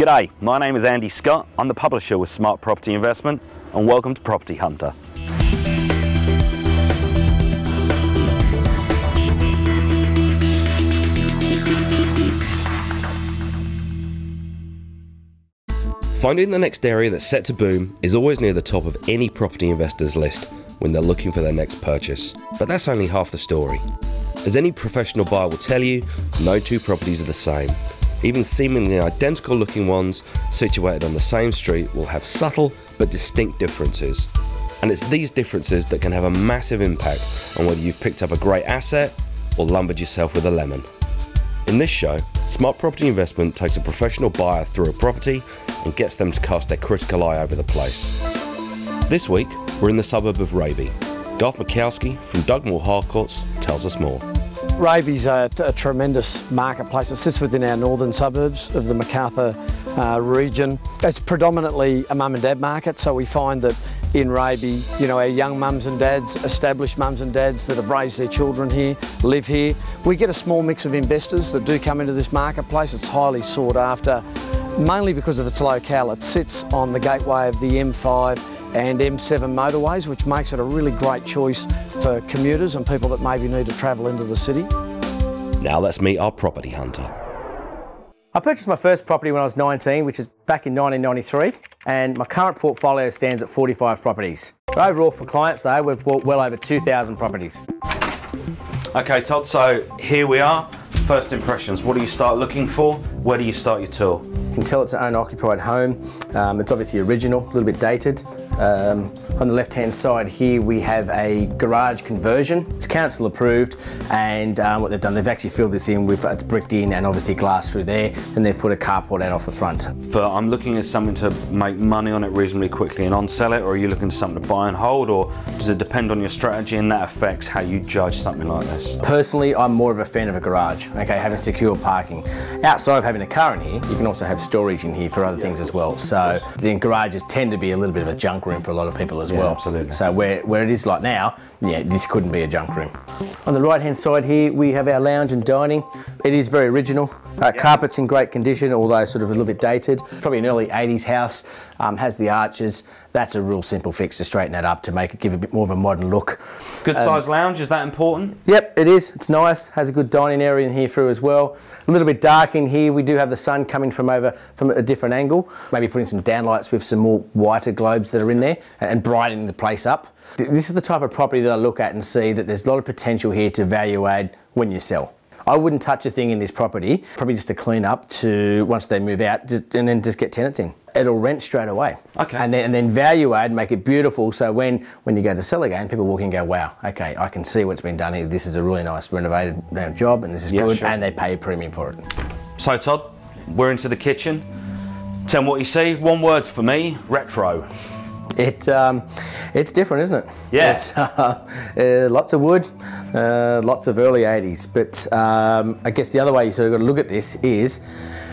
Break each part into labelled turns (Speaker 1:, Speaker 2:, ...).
Speaker 1: G'day, my name is Andy Scott. I'm the publisher with Smart Property Investment, and welcome to Property Hunter.
Speaker 2: Finding the next area that's set to boom is always near the top of any property investor's list when they're looking for their next purchase. But that's only half the story. As any professional buyer will tell you, no two properties are the same. Even seemingly identical looking ones situated on the same street will have subtle but distinct differences. And it's these differences that can have a massive impact on whether you've picked up a great asset or lumbered yourself with a lemon. In this show, Smart Property Investment takes a professional buyer through a property and gets them to cast their critical eye over the place. This week, we're in the suburb of Raby. Garth Mikowski from Dugmore Harcourts tells us more.
Speaker 3: Raby's a tremendous marketplace. It sits within our northern suburbs of the Macarthur region. It's predominantly a mum and dad market, so we find that in Raby, you know, our young mums and dads, established mums and dads that have raised their children here, live here. We get a small mix of investors that do come into this marketplace. It's highly sought after, mainly because of its locale. It sits on the gateway of the M5 and M7 motorways, which makes it a really great choice for commuters and people that maybe need to travel into the city.
Speaker 2: Now let's meet our property hunter.
Speaker 4: I purchased my first property when I was 19, which is back in 1993, and my current portfolio stands at 45 properties. But overall for clients though, we've bought well over 2,000 properties.
Speaker 1: Okay Todd, so here we are. First impressions, what do you start looking for? Where do you start your tour?
Speaker 4: You can tell it's an owner-occupied home. It's obviously original, a little bit dated. On the left-hand side here we have a garage conversion. It's council approved, and what they've done, they've actually filled this in with it's bricked in and obviously glass through there, and they've put a carport out off the front.
Speaker 1: But I'm looking at something to make money on it reasonably quickly and on-sell it, or are you looking for something to buy and hold, or does it depend on your strategy and that affects how you judge something like this?
Speaker 4: Personally, I'm more of a fan of a garage, okay, having secure parking. Outside of having a car in here, you can also have storage in here for other things as well. So the garages tend to be a little bit of a junk room for a lot of people as well.
Speaker 1: Absolutely.
Speaker 4: So where it is like now, yeah, this couldn't be a junk room. On the right hand side here, we have our lounge and dining. It is very original. Carpet's in great condition, although sort of a little bit dated. Probably an early 80s house, has the arches. That's a real simple fix to straighten that up to make it give a bit more of a modern look.
Speaker 1: Good size lounge, is that important?
Speaker 4: Yep, it is. It's nice. Has a good dining area in here through as well. A little bit dark in here. We do have the sun coming from a different angle. Maybe putting some downlights with some more whiter globes that are in there and brightening the place up. This is the type of property that I look at and see that there's a lot of potential here to value add when you sell. I wouldn't touch a thing in this property, probably just to clean up to once they move out and then just get tenants in. It'll rent straight away. Okay. And then value add, make it beautiful, so when you go to sell again, people walk in and go, wow, okay, I can see what's been done here. This is a really nice renovated job and this is good, sure. And they pay a premium for it.
Speaker 1: So Todd, we're into the kitchen. Tell me what you see. One word for me, retro.
Speaker 4: It's different, isn't it?
Speaker 1: Yes.
Speaker 4: Lots of wood, lots of early 80s, but I guess the other way you sort of got to look at this is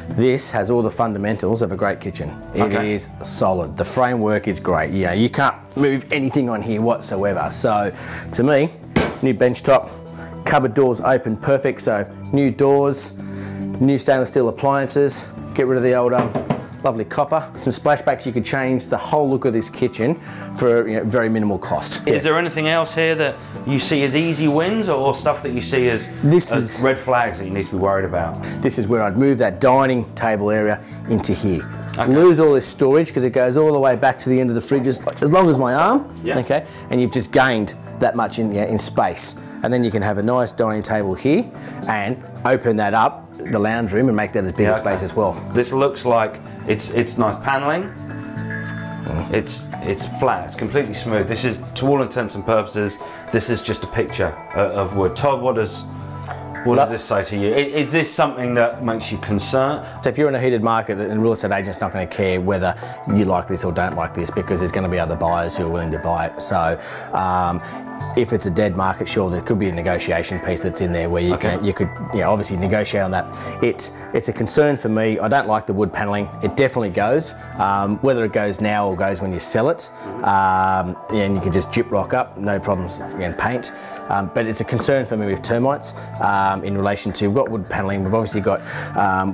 Speaker 4: this has all the fundamentals of a great kitchen. It is solid. The framework is great. You know, you can't move anything on here whatsoever. So to me, new bench top, cupboard doors open perfect. So new doors, new stainless steel appliances, get rid of the old lovely copper. Some splashbacks, you could change the whole look of this kitchen for very minimal cost.
Speaker 1: Is there anything else here that you see as easy wins or stuff that you see as red flags that you need to be worried about?
Speaker 4: This is where I'd move that dining table area into here. Okay. Lose all this storage because it goes all the way back to the end of the fridges, as long as my arm, okay, and you've just gained that much in space. And then you can have a nice dining table here and open that up, the lounge room, and make that a bigger space as well.
Speaker 1: This looks like it's nice paneling. It's flat, it's completely smooth. This is, to all intents and purposes, this is just a picture of wood. Todd, what does this say to you? Is this something that makes you concerned?
Speaker 4: So if you're in a heated market, a real estate agent's not going to care whether you like this or don't like this, because there's going to be other buyers who are willing to buy it. So if it's a dead market, sure, there could be a negotiation piece that's in there where you could obviously negotiate on that. It's a concern for me. I don't like the wood paneling. It definitely goes. Whether it goes now or goes when you sell it, and you can just gyp rock up, no problems, and paint. but it's a concern for me with termites in relation to, we've got wood panelling, we've obviously got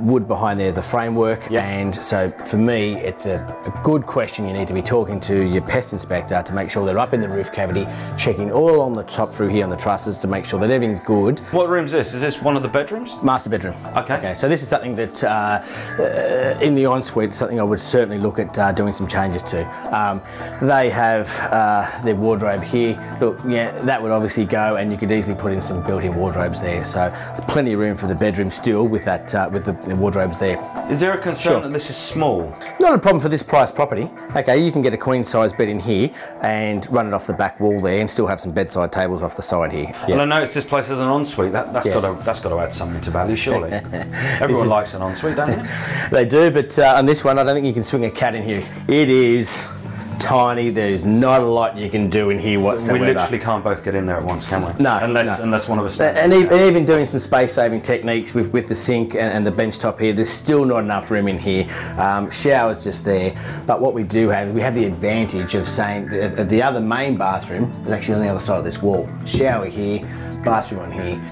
Speaker 4: wood behind there, the framework, and so for me it's a good question. You need to be talking to your pest inspector to make sure they're up in the roof cavity, checking all on the top through here on the trusses to make sure that everything's good.
Speaker 1: What room's this? Is this one of the bedrooms?
Speaker 4: Master bedroom. Okay, so this is something that in the ensuite, something I would certainly look at doing some changes to. They have their wardrobe here. Look, yeah, that would obviously go, and you could easily put in some built-in wardrobes there. So plenty of room for the bedroom still with that with the wardrobes there.
Speaker 1: Is there a concern that this is small?
Speaker 4: Not a problem for this price property. Okay, you can get a queen size bed in here and run it off the back wall there, and still have some bedside tables off the side here.
Speaker 1: Well, I noticed this place has an ensuite. That's got to add something to value, surely. Everyone likes an ensuite, don't they?
Speaker 4: They do, but on this one, I don't think you can swing a cat in here. It is tiny. There's not a lot you can do in here whatsoever.
Speaker 1: We literally can't both get in there at once, can we?
Speaker 4: No,
Speaker 1: unless one of us.
Speaker 4: And even doing some space-saving techniques with the sink and the bench top here, there's still not enough room in here. Shower's just there, but what we do have, we have the advantage of saying that the other main bathroom is actually on the other side of this wall. Shower here, bathroom on here.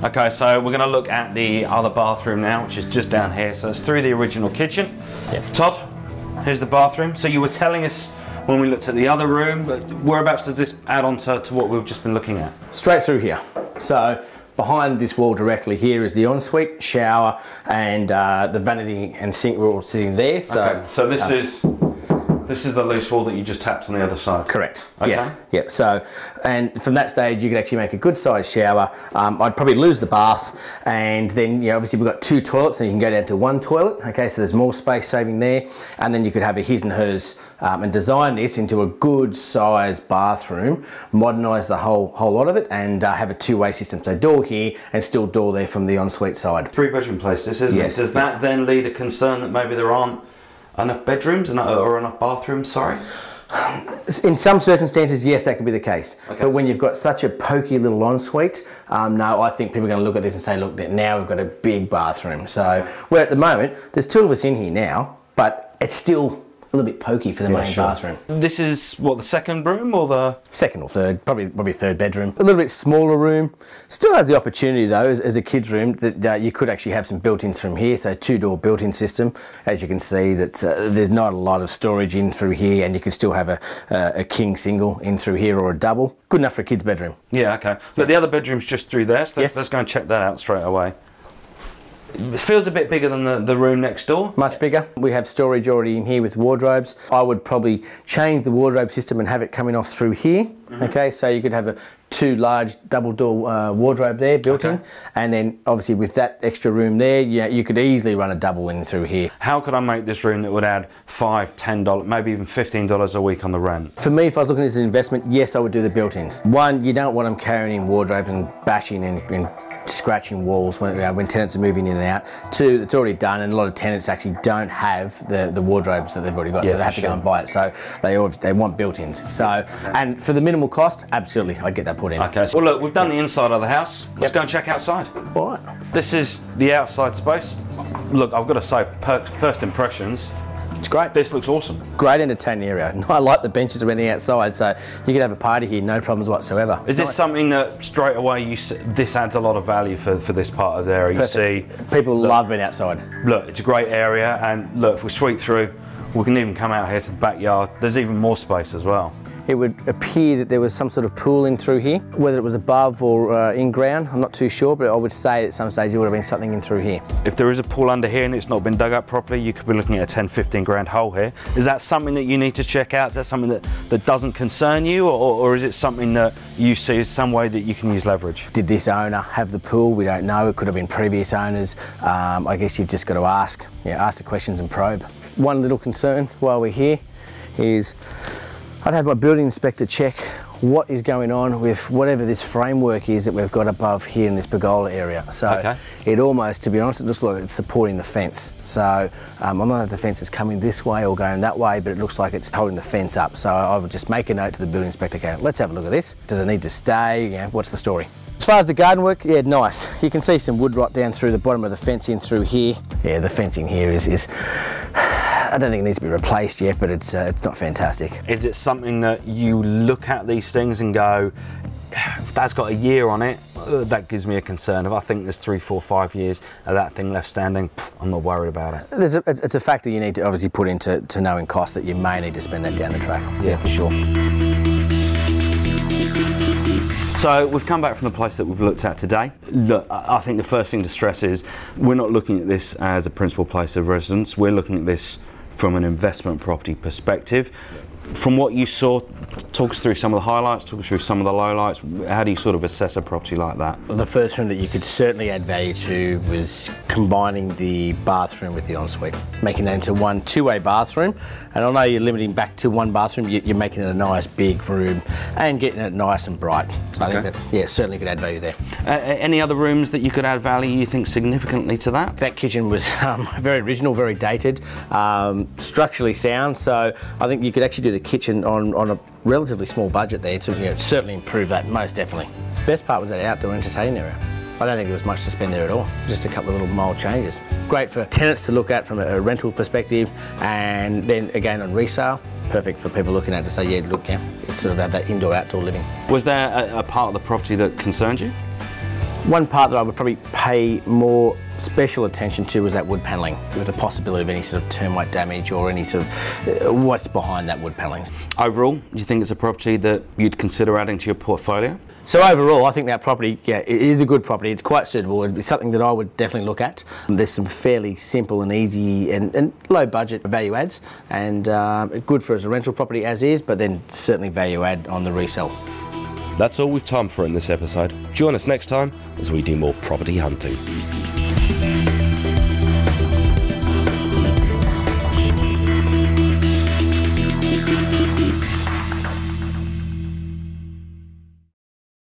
Speaker 1: Okay, so we're going to look at the other bathroom now, which is just down here. So it's through the original kitchen. Yep. Todd, here's the bathroom. So you were telling us when we looked at the other room, but whereabouts does this add on to what we've just been looking at?
Speaker 4: Straight through here. So behind this wall directly here is the ensuite, shower, and the vanity and sink were all sitting there. So,
Speaker 1: okay. So this is the loose wall that you just tapped on the other side?
Speaker 4: Correct.
Speaker 1: Okay.
Speaker 4: Yes. Yep. So, and from that stage, you could actually make a good sized shower. I'd probably lose the bath, and then obviously we've got 2 toilets, and you can go down to 1 toilet. Okay, so there's more space saving there, and then you could have a his and hers, and design this into a good sized bathroom, modernise the whole lot of it, and have a 2-way system. So door here, and still door there from the ensuite side.
Speaker 1: 3-bedroom place, this isn't it? Does that then lead a concern that maybe there aren't enough bedrooms or enough bathrooms, sorry?
Speaker 4: In some circumstances, yes, that could be the case.
Speaker 1: Okay.
Speaker 4: But when you've got such a pokey little ensuite, no, I think people are going to look at this and say, look, now we've got a big bathroom. So, where at the moment, there's 2 of us in here now, but it's still a little bit pokey for the main bathroom.
Speaker 1: This is what, the 2nd room or the?
Speaker 4: 2nd or 3rd, probably 3rd bedroom. A little bit smaller room. Still has the opportunity though, as a kid's room, that you could actually have some built-ins from here. So 2-door built-in system. As you can see, that there's not a lot of storage in through here, and you can still have a king single in through here or a double. Good enough for a kid's bedroom.
Speaker 1: Yeah, okay. But the other bedroom's just through there, so let's go and check that out straight away. It feels a bit bigger than the room next door.
Speaker 4: Much bigger. We have storage already in here with wardrobes. I would probably change the wardrobe system and have it coming off through here. Okay, so you could have 2 large double door wardrobe there built in, and then obviously with that extra room there, you could easily run a double in through here.
Speaker 1: How could I make this room that would add $5, $10, maybe even $15 a week on the rent?
Speaker 4: For me, if I was looking at this as an investment, yes, I would do the built-ins. 1, you don't want them carrying in wardrobes and bashing and scratching walls when tenants are moving in and out. 2, it's already done, and a lot of tenants actually don't have the wardrobes that they've already got, so they have to go and buy it. So they want built-ins. So, and for the minimal cost, absolutely, I'd get that put in.
Speaker 1: Okay, so, well look, we've done the inside of the house. Let's go and check outside.
Speaker 4: All right.
Speaker 1: This is the outside space. Look, I've got to say, first impressions,
Speaker 4: it's great.
Speaker 1: This looks awesome.
Speaker 4: Great entertaining area. I like the benches around the outside, so you could have a party here, no problems whatsoever.
Speaker 1: Is this something that straight away this adds a lot of value for this part of the area?
Speaker 4: Perfect. You see, people love being outside.
Speaker 1: Look, it's a great area, and look, if we sweep through, we can even come out here to the backyard. There's even more space as well.
Speaker 4: It would appear that there was some sort of pool in through here, whether it was above or in ground, I'm not too sure, but I would say at some stage there would have been something in through here.
Speaker 1: If there is a pool under here and it's not been dug up properly, you could be looking at a 10, 15 grand hole here. Is that something that you need to check out? Is that something that doesn't concern you, or is it something that you see as some way that you can use leverage? Did
Speaker 4: this owner have the pool? We don't know. It could have been previous owners. I guess you've just got to ask the questions and probe. One little concern while we're here is I'd have my building inspector check what is going on with whatever this framework is that we've got above here in this pergola area. So it almost, to be honest, it looks like it's supporting the fence. So I'm not sure if the fence is coming this way or going that way, but it looks like it's holding the fence up. So I would just make a note to the building inspector, okay, let's have a look at this. Does it need to stay? What's the story? As far as the garden work, yeah, nice. You can see some wood rot down through the bottom of the fence in through here. Yeah, the fencing here is I don't think it needs to be replaced yet, but it's not fantastic.
Speaker 1: Is it something that you look at these things and go, if that's got a year on it, that gives me a concern. If I think there's 3, 4, 5 years of that thing left standing, I'm not worried about it.
Speaker 4: It's a factor you need to obviously put into knowing cost, that you may need to spend that down the track. Yeah, for sure.
Speaker 1: So we've come back from the place that we've looked at today. Look, I think the first thing to stress is we're not looking at this as a principal place of residence. We're looking at this from an investment property perspective. From what you saw, talk us through some of the highlights, talk us through some of the lowlights. How do you sort of assess a property like that?
Speaker 4: Well, the first room that you could certainly add value to was combining the bathroom with the ensuite, making that into one two-way bathroom. And I know you're limiting back to one bathroom, you're making it a nice big room and getting it nice and bright. So I think that, yeah, certainly could add value there.
Speaker 1: Any other rooms that you could add value, you think, significantly to that?
Speaker 4: That kitchen was very original, very dated, structurally sound. So I think you could actually do the kitchen on a relatively small budget there to certainly improve that, most definitely. Best part was that outdoor entertaining area. I don't think there was much to spend there at all, just a couple of little mild changes. Great for tenants to look at from a rental perspective, and then again on resale, perfect for people looking at to say, yeah, look, yeah, it's sort of had that indoor-outdoor living.
Speaker 1: Was there a part of the property that concerned you?
Speaker 4: One part that I would probably pay more special attention to was that wood panelling, with the possibility of any sort of termite damage or any sort of what's behind that wood panelling.
Speaker 1: Overall, do you think it's a property that you'd consider adding to your portfolio?
Speaker 4: So overall, I think that property, yeah, it is a good property. It's quite suitable. It'd be something that I would definitely look at. There's some fairly simple and easy and low budget value adds, and good for as a rental property as is, but then certainly value add on the resale.
Speaker 2: That's all we've time for in this episode. Join us next time as we do more property hunting.